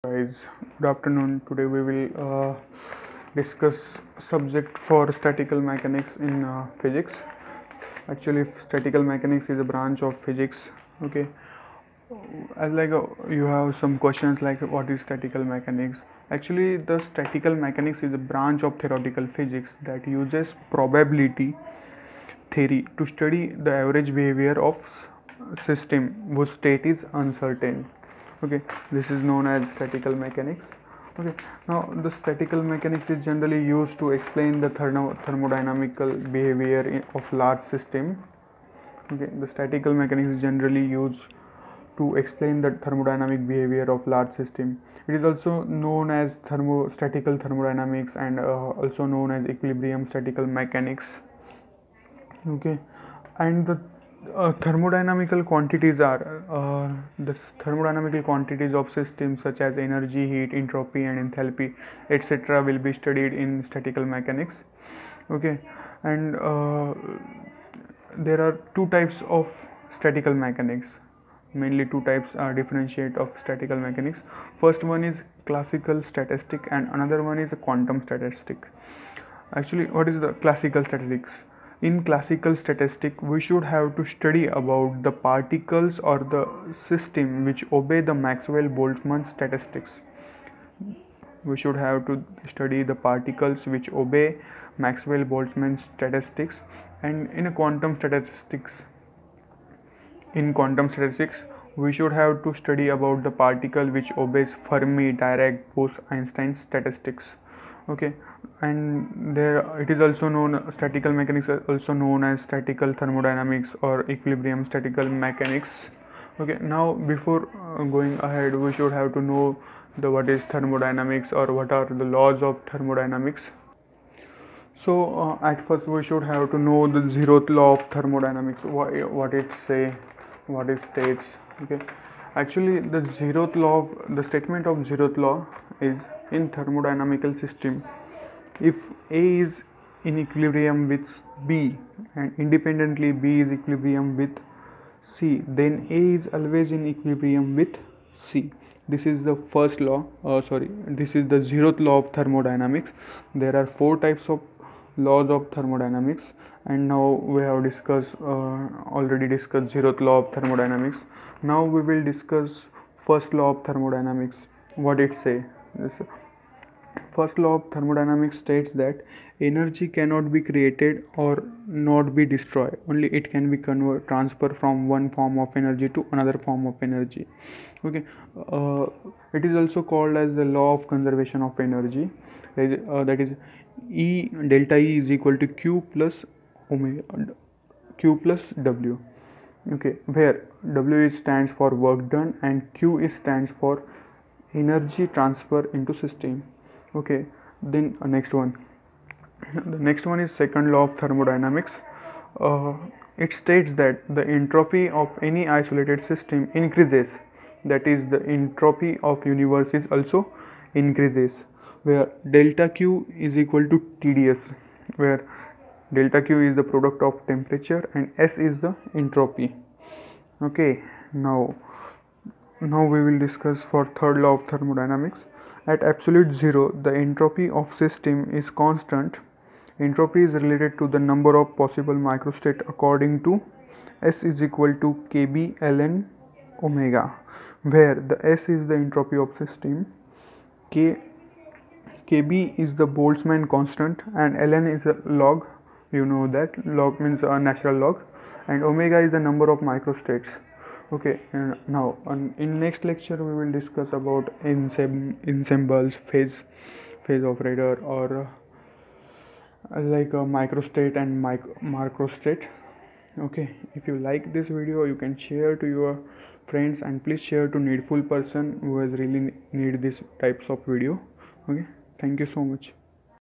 Guys, good afternoon. Today we will discuss subject for statistical mechanics in physics. Actually, statistical mechanics is a branch of physics. Okay, as you have some questions like what is statistical mechanics. Actually, the statistical mechanics is a branch of theoretical physics that uses probability theory to study the average behavior of system whose state is uncertain. Okay, this is known as statistical mechanics. Okay, now the statistical mechanics is generally used to explain the thermodynamical behavior of large system. Okay, the statistical mechanics is generally used to explain the thermodynamic behavior of large system. It is also known as statistical thermodynamics and also known as equilibrium statistical mechanics. Okay, and the thermodynamical quantities are the thermodynamical quantities of systems such as energy, heat, entropy and enthalpy, etc. will be studied in statistical mechanics. Okay, and there are two types of statistical mechanics. Mainly two types are differentiate of statistical mechanics. First one is classical statistic and another one is a quantum statistic. Actually, what is the classical statistics? In classical statistics, we should have to study about the particles or the system which obey the Maxwell-Boltzmann statistics. We should have to study the particles which obey Maxwell-Boltzmann statistics. And in quantum statistics, we should have to study about the particle which obeys Fermi, Dirac, Bose-Einstein statistics. Okay, and there it is also known, statistical mechanics is also known as statistical thermodynamics or equilibrium statistical mechanics. Okay, now before going ahead, we should have to know what is thermodynamics or what are the laws of thermodynamics. So at first we should have to know the Zeroth Law of Thermodynamics, what it say, what it states. Okay, actually the statement of Zeroth Law is, in thermodynamical system, if A is in equilibrium with B and independently B is equilibrium with C, then A is always in equilibrium with C. This is the first law. This is the Zeroth Law of Thermodynamics. There are four types of laws of thermodynamics, and now we have already discussed Zeroth Law of Thermodynamics. Now we will discuss first law of thermodynamics. What it say? First law of thermodynamics states that energy cannot be created or not be destroyed. Only it can be transferred from one form of energy to another form of energy. Okay, it is also called as the law of conservation of energy. That is, delta E is equal to Q plus W. Okay, where W stands for work done and Q stands for energy transfer into system. Okay, then next one. The next one is second law of thermodynamics. It states that the entropy of any isolated system increases. That is, the entropy of universe is also increases, where delta Q is equal to TdS, where delta Q is the product of temperature and S is the entropy. Okay, now we will discuss for third law of thermodynamics. At absolute zero, the entropy of system is constant. Entropy is related to the number of possible microstate according to S is equal to Kb ln omega, where the S is the entropy of system, Kb is the Boltzmann constant, and ln is a log. You know that log means a natural log, and omega is the number of microstates. Okay, now in next lecture we will discuss about ensembles, phase operator, or like a microstate and macrostate. Okay, if you like this video, you can share to your friends and please share to needful person who has really need these types of video. Okay, thank you so much.